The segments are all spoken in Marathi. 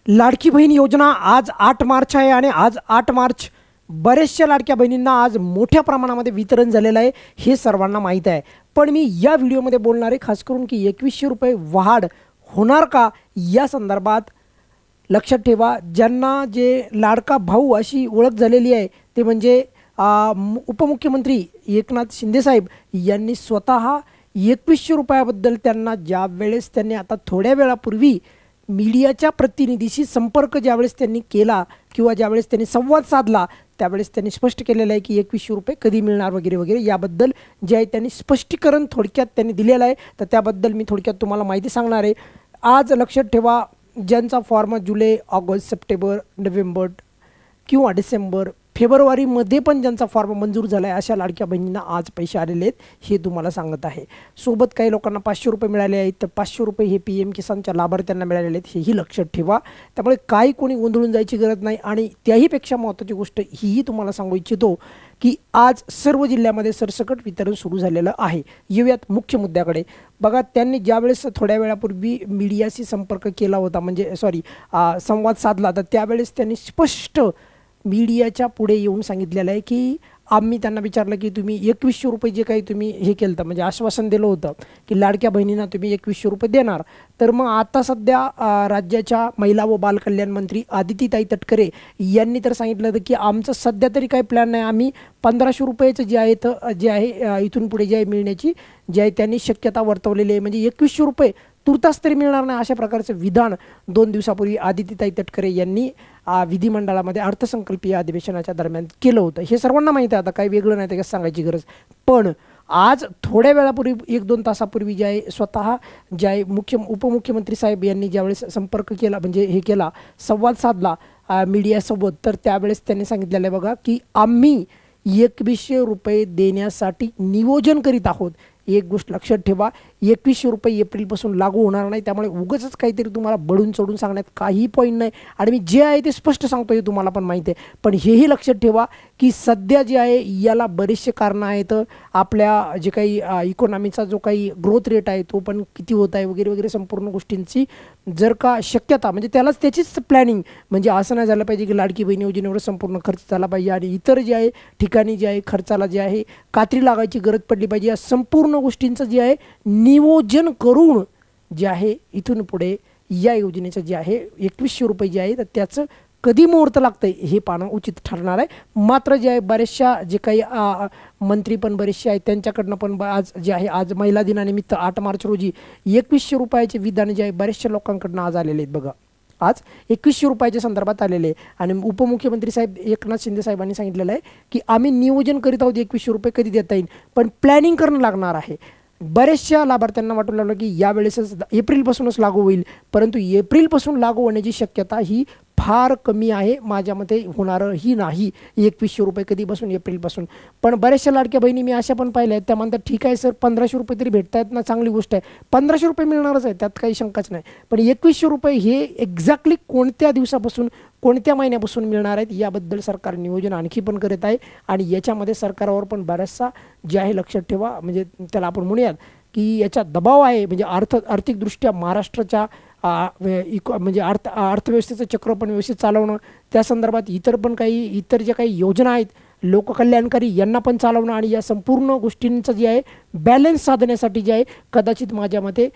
लाडकी बहीण योजना आज 8 मार्च आहे आणि आज 8 मार्च बऱ्याचशा लाडक्या बहिणींना आज मोठ्या प्रमाणामध्ये वितरण झालेलं आहे हे सर्वांना माहीत आहे। पण मी या व्हिडिओमध्ये बोलणार आहे खास करून की 2100 रुपये वाढ होणार का या संदर्भात। लक्षात ठेवा, ज्यांना जे लाडका भाऊ अशी ओळख झालेली आहे ते म्हणजे उपमुख्यमंत्री एकनाथ शिंदे साहेब यांनी स्वतः 2100 रुपयाबद्दल त्यांना ज्या वेळेस त्यांनी आता थोड्या वेळापूर्वी मीडियाच्या प्रतिनिधीशी संपर्क ज्यावेळेस त्यांनी केला किंवा ज्यावेळेस त्यांनी संवाद साधला त्यावेळेस त्यांनी स्पष्ट केलेलं आहे की 2100 रुपये कधी मिळणार वगैरे वगैरे याबद्दल जे आहे त्यांनी स्पष्टीकरण थोडक्यात त्यांनी दिलेलं आहे। तर त्याबद्दल मी थोडक्यात तुम्हाला माहिती सांगणार आहे। आज लक्षात ठेवा, ज्यांचा फॉर्म जुलै ऑगस्ट सप्टेंबर नोव्हेंबर किंवा डिसेंबर फेब्रुवारीमध्ये पण ज्यांचा फॉर्म मंजूर झाला आहे अशा लाडक्या बहिणींना आज पैसे आलेले आहेत हे तुम्हाला सांगत आहे। सोबत काही लोकांना 500 रुपये मिळाले आहेत, तर 500 रुपये हे PM किसानच्या लाभार्थ्यांना मिळालेले आहेत हेही लक्षात ठेवा। त्यामुळे काही कोणी गोंधळून जायची गरज नाही। आणि त्याहीपेक्षा महत्त्वाची गोष्ट हीही तुम्हाला सांगू इच्छितो की आज सर्व जिल्ह्यामध्ये सरसकट वितरण सुरू झालेलं आहे। येऊयात मुख्य मुद्द्याकडे। बघा, त्यांनी ज्यावेळेस थोड्या वेळापूर्वी मीडियाशी संपर्क केला होता म्हणजे संवाद साधला तर त्यावेळेस त्यांनी स्पष्ट मीडियाच्या पुढे येऊन सांगितलेलं आहे की आम्ही त्यांना विचारलं की तुम्ही 2100 रुपये जे काही तुम्ही हे केलं होतं म्हणजे आश्वासन दिलं होतं की लाडक्या बहिणींना तुम्ही 2100 रुपये देणार, तर मग आता सध्या राज्याच्या महिला व बालकल्याण मंत्री आदितीताई तटकरे यांनी तर सांगितलं होतं की आमचं सध्या तरी काही प्लॅन नाही, आम्ही 1500 रुपयाचं जे आहे इथून पुढे जे आहे मिळण्याची जे आहे त्यांनी शक्यता वर्तवलेली आहे। म्हणजे 2100 रुपये तुर्तास तरी मिळणार नाही अशा प्रकारचं विधान 2 दिवसापूर्वी आदितीताई तटकरे यांनी विधिमंडळामध्ये अर्थसंकल्पीय अधिवेशनाच्या दरम्यान केलं होतं। हे सर्वांना माहिती आहे, आता काही वेगळं नाही ते सांगायची गरज। पण आज थोड्या वेळापूर्वी 1-2 तासापूर्वी जे आहे स्वतः जे आहे उपमुख्यमंत्री साहेब यांनी ज्यावेळेस संपर्क केला म्हणजे हे केला संवाद साधला मीडियासोबत, तर त्यावेळेस त्यांनी सांगितलेलं आहे बघा की आम्ही 2100 रुपये देण्यासाठी नियोजन करीत आहोत। एक गोष्ट लक्षात ठेवा, 2100 रुपये एप्रिलपासून लागू होणार नाही, त्यामुळे उगाचच काहीतरी तुम्हाला बळून चढून सांगण्यात काही पॉईंट नाही। आणि मी जे आहे ते स्पष्ट सांगतो हे तुम्हाला पण माहिती आहे। पण हेही लक्षात ठेवा की सध्या जे आहे याला बरेचसे कारणं आहेत। आपल्या जे काही इकॉनॉमीचा जो काही ग्रोथ रेट आहे तो पण किती होत आहे वगैरे वगैरे संपूर्ण गोष्टींची जर का शक्यता म्हणजे त्याचीच प्लॅनिंग म्हणजे असं नाही झालं पाहिजे की लाडकी बहीण योजनेवर संपूर्ण खर्च झाला पाहिजे आणि इतर जे आहे ठिकाणी जे आहे खर्चाला जे आहे कात्री लागायची गरज पडली पाहिजे। या संपूर्ण गोष्टींचं जे आहे नियोजन करून जे आहे इथून पुढे या योजनेचं जे आहे 2100 रुपये जे आहे तर त्याचं कधी मुहूर्त लागतंय हे पाहणं उचित ठरणार आहे। मात्र जे आहे बरेचशा जे काही मंत्री पण बरेचसे आहेत त्यांच्याकडनं पण आज जे आहे आज महिला दिनानिमित्त 8 मार्च रोजी 2100 रुपयाचे विधान जे आहे बरेचशा लोकांकडनं आज आलेले आहेत। बघा, आज 2100 रुपयाच्या संदर्भात आलेले आणि उपमुख्यमंत्री साहेब एकनाथ शिंदे साहेबांनी सांगितलेलं आहे की आम्ही नियोजन करीत आहोत 2100 रुपये कधी देता येईल, पण प्लॅनिंग करणं लागणार आहे। बरेचशा लाभार्थ्यांना वाटू लागलं की यावेळेसच एप्रिलपासूनच लागू होईल, परंतु एप्रिलपासून लागू होण्याची शक्यता ही फार कमी आहे, माझ्या मते होणारही नाही 2100 रुपये कधीपासून एप्रिलपासून। पण बऱ्याचशा लाडक्या बहिणी मी अशा पण पाहिल्या आहेत त्या म्हणतात ठीक आहे सर 1500 रुपये तरी भेटत आहेत ना, चांगली गोष्ट आहे, 1500 रुपये मिळणारच आहे त्यात काही शंकाच नाही। पण 2100 रुपये हे एक्झॅक्टली कोणत्या दिवसापासून कोणत्या महिन्यापासून मिळणार आहेत याबद्दल सरकार नियोजन आणखी पण करत आहे आणि याच्यामध्ये सरकारवर पण बराचसा जे आहे लक्षात ठेवा म्हणजे त्याला आपण म्हणूयात की याचा दबाव आहे। म्हणजे आर्थिकदृष्ट्या महाराष्ट्राच्या म्हणजे अर्थव्यवस्थेचं चक्र पण व्यवस्थित चालवणं, त्या संदर्भात इतर ज्या काही योजना आहेत लोककल्याणकारी यांना पण चालवणं आणि या संपूर्ण गोष्टींचं जे आहे बॅलन्स साधण्यासाठी जे आहे कदाचित माझ्या मते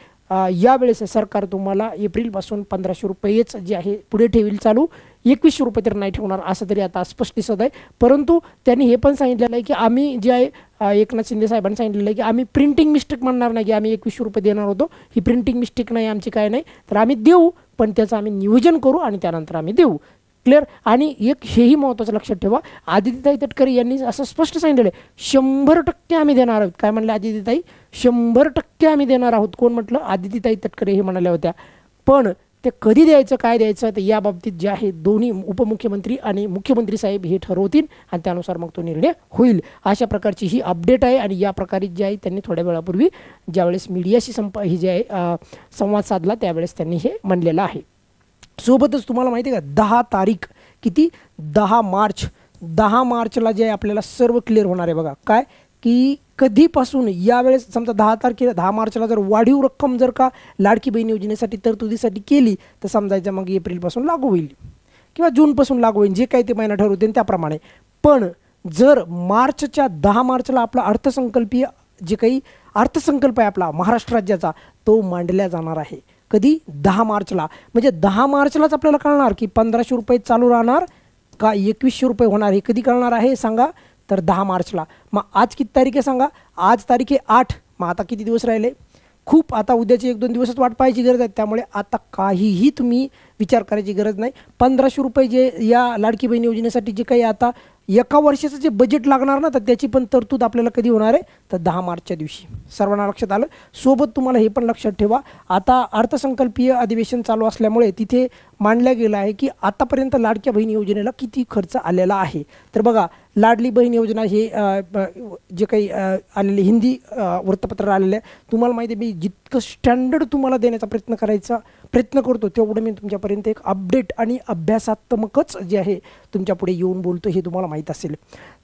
यावेळेस सरकार तुम्हाला एप्रिलपासून 1500 रुपयेच जे आहे पुढे ठेवील चालू, 2100 रुपये तर नाही ठेवणार असं तरी आता स्पष्ट दिसत आहे। परंतु त्यांनी हे पण सांगितलेलं आहे की आम्ही जे आहे एकनाथ शिंदे साहेबांनी सांगितलेलं आहे की आम्ही प्रिंटिंग मिस्टेक म्हणणार नाही की आम्ही 2100 रुपये देणार होतो, ही प्रिंटिंग मिस्टेक नाही आमची काय नाही, तर आम्ही देऊ पण त्याचं आम्ही नियोजन करू आणि त्यानंतर आम्ही देऊ। क्लिअर। आणि एक हेही महत्त्वाचं लक्षात ठेवा, आदितीताई तटकरे यांनी असं स्पष्ट सांगितलेलं आहे 100% आम्ही देणार आहोत। काय म्हणले आदितीताई? 100% आम्ही देणार आहोत। कोण म्हटलं? आदितीताई तटकरे हे म्हणाल्या होत्या। पण ते कधी द्यायचं काय द्यायचं तर या बाबतीत जे आहे दोन्ही उपमुख्यमंत्री आणि मुख्यमंत्री साहेब हे ठरवतील आणि त्यानुसार मग तो निर्णय होईल। अशा प्रकारची ही अपडेट आहे आणि या प्रकारे जे आहे त्यांनी थोड्या वेळापूर्वी ज्यावेळेस मीडियाशी ही जे आहे संवाद साधला त्यावेळेस त्यांनी हे म्हणलेलं आहे। सोबतच तुम्हाला माहिती आहे का 10 तारीख किती 10 मार्चला जे आहे आपल्याला सर्व क्लिअर होणार आहे। बघा काय की कधीपासून यावेळेस समजा 10 मार्चला जर वाढीव रक्कम जर का लाडकी बहीण योजनेसाठी तरतुदीसाठी केली तर समजायचं मग एप्रिलपासून लागू होईल किंवा जूनपासून लागू होईल, जे काही ते महिना ठरवतील त्याप्रमाणे. पण जर मार्चच्या 10 मार्चला आपला अर्थसंकल्पीय जे काही अर्थसंकल्प आहे आपला महाराष्ट्र राज्याचा तो मांडला जाणार आहे. कधी? 10 मार्चला. म्हणजे 10 मार्चलाच आपल्याला कळणार की 1500 रुपये चालू राहणार का 2100 रुपये होणार. हे कधी कळणार आहे सांगा? तर 10 मार्चला. मग आज किती तारीख आहे सांगा? आज तारीख आहे 8. मग आता किती दिवस राहिले? खूप. आता उद्याचे 1-2 दिवसच वाट पाहायची गरज आहे. त्यामुळे आता काहीही तुम्ही विचार करायची गरज नाही. 1500 रुपये जे या लाडकी बहीण योजनेसाठी जे काही आता एका वर्षाचं जे बजेट लागणार ना तर त्याची पण तरतूद आपल्याला कधी होणार आहे? तर 10 मार्चच्या दिवशी. सर्वांना लक्षात आलं? सोबत तुम्हाला हे पण लक्षात ठेवा, आता अर्थसंकल्पीय अधिवेशन चालू असल्यामुळे तिथे मांडलं गेलं आहे की आतापर्यंत लाडक्या बहीण योजनेला किती खर्च आलेला आहे. तर बघा, लाडली बहीण योजना हे जे काही आलेले हिंदी वृत्तपत्र आलेले आहे, तुम्हाला माहिती आहे मी जितकं स्टँडर्ड तुम्हाला देण्याचा प्रयत्न करतो तेवढं मी तुमच्यापर्यंत एक अपडेट आणि अभ्यासात्मकच जे आहे तुमच्या पुढे येऊन बोलतो, हे तुम्हाला माहीत असेल.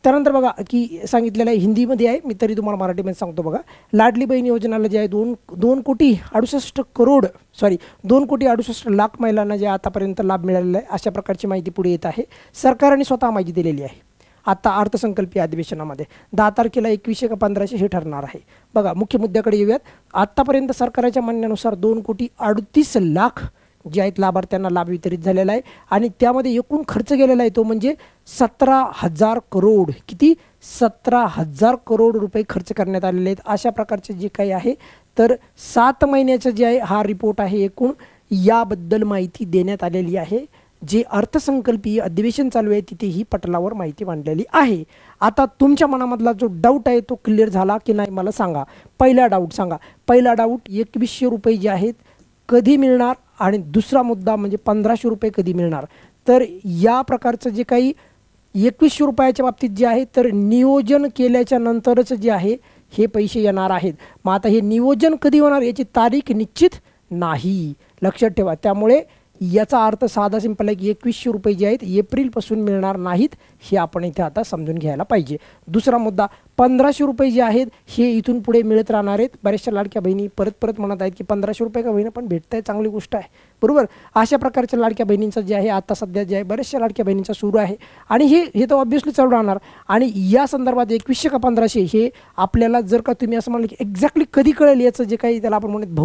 त्यानंतर बघा की सांगितलेलं आहे हिंदीमध्ये आहे, मी तरी तुम्हाला मराठीमध्ये सांगतो. बघा, लाडली बहीण योजनेला जे आहे 2 कोटी 68 लाख महिलांना जे आतापर्यंत लाभ मिळालेला आहे अशा प्रकारची माहिती पुढे येत आहे. सरकारने स्वतः माहिती दिलेली आहे. आता अर्थसंकल्पीय अधिवेशनामध्ये 10 तारखेला 2100 का 1500 हे ठरणार आहे. बघा, मुख्य मुद्द्याकडे येऊयात. आत्तापर्यंत सरकारच्या म्हणण्यानुसार 2 कोटी 38 लाख जे आहेत लाभार्थ्यांना लाभ वितरित झालेला आहे आणि त्यामध्ये एकूण खर्च गेलेला आहे तो म्हणजे 17,000 करोड. किती? 17,000 करोड रुपये खर्च करण्यात आलेले आहेत. अशा प्रकारचे जे काही आहे तर 7 महिन्याचं जे आहे हा रिपोर्ट आहे एकूण याबद्दल माहिती देण्यात आलेली आहे. जे अर्थसंकल्पीय अधिवेशन चालू आहे तिथेही पटलावर माहिती मांडलेली आहे. आता तुमच्या मनामधला जो डाऊट आहे तो क्लिअर झाला की नाही मला सांगा. पहिला डाऊट सांगा. पहिला डाऊट 2100 रुपये जे आहेत कधी मिळणार आणि दुसरा मुद्दा म्हणजे 1500 रुपये कधी मिळणार. तर या प्रकारचं जे काही 2100 रुपयाच्या बाबतीत जे आहे तर नियोजन केल्याच्या नंतरच जे आहे हे पैसे येणार आहेत. मग आता हे नियोजन कधी होणार याची तारीख निश्चित नाही, लक्षात ठेवा. त्यामुळे याचा अर्थ साधा सिंपल आहे की 2100 रुपये जे आहेत एप्रिलपासून मिळणार नाहीत, हे आपण इथे आता समजून घ्यायला पाहिजे. दुसरा मुद्दा 1500 रुपये जे आहेत हे इथून पुढे मिळत राहणार आहेत. बऱ्याचशा लाडक्या बहिणी परत म्हणत आहेत की 1500 रुपये का बहिणी पण भेटत आहे, चांगली गोष्ट आहे, बरोबर. अशा प्रकारच्या लाडक्या बहिणींचं जे आहे आता सध्या जे आहे बऱ्याचशा लाडक्या बहिणींचा सुरू आहे आणि हे तर ऑब्व्हियसली चालू राहणार. आणि या संदर्भात 2100 का 1500 हे आपल्याला जर का तुम्ही असं म्हणलं की एक्झॅक्टली कधी कळेल याचं जे काही त्याला आपण म्हणत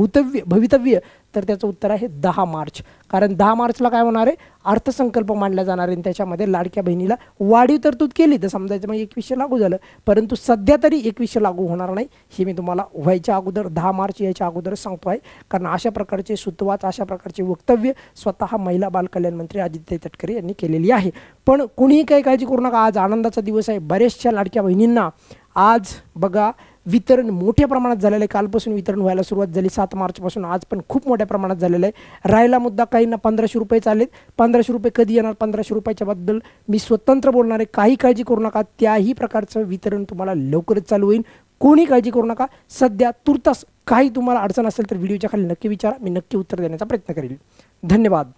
भवितव्य, तर त्याचं उत्तर आहे 10 मार्च. कारण 10 मार्चला काय होणार आहे? अर्थसंकल्प मांडला जाणार आहे. त्याच्यामध्ये लाडक्या बहिणीला वाढीव तरतूद केली तर समजायचं मग 2100 लागू झालं. परंतु सध्या तरी 2100 लागू होणार नाही, हे मी तुम्हाला व्हायच्या अगोदर 10 मार्च यायच्या अगोदरच सांगतो आहे. कारण अशा प्रकारचे सुतवाच, अशा प्रकारचे वक्तव्य स्वतः महिला बालकल्याण मंत्री आदित्य तटकरे यांनी केलेली आहे. पण कुणीही काही काळजी करू नका, आज आनंदाचा दिवस आहे. बऱ्याचशा लाडक्या बहिणींना आज बघा वितरण मोठ्या प्रमाणात झालेलं आहे. कालपासून वितरण व्हायला सुरुवात झाली 7 मार्चपासून. आज पण खूप मोठ्या प्रमाणात झालेलं आहे. राहिला मुद्दा काहींना 1500 रुपये चालेत. 1500 रुपये कधी येणार? 1500 रुपयाच्या बद्दल मी स्वतंत्र बोलणार आहे. काही काळजी करू नका, त्याही प्रकारचं वितरण तुम्हाला लवकरच चालू होईल. कोणी काळजी करू नका. सध्या तुर्तास काही तुम्हाला अडचण असेल तर व्हिडिओच्या खाली नक्की विचारा, मी नक्की उत्तर देण्याचा प्रयत्न करेल. धन्यवाद.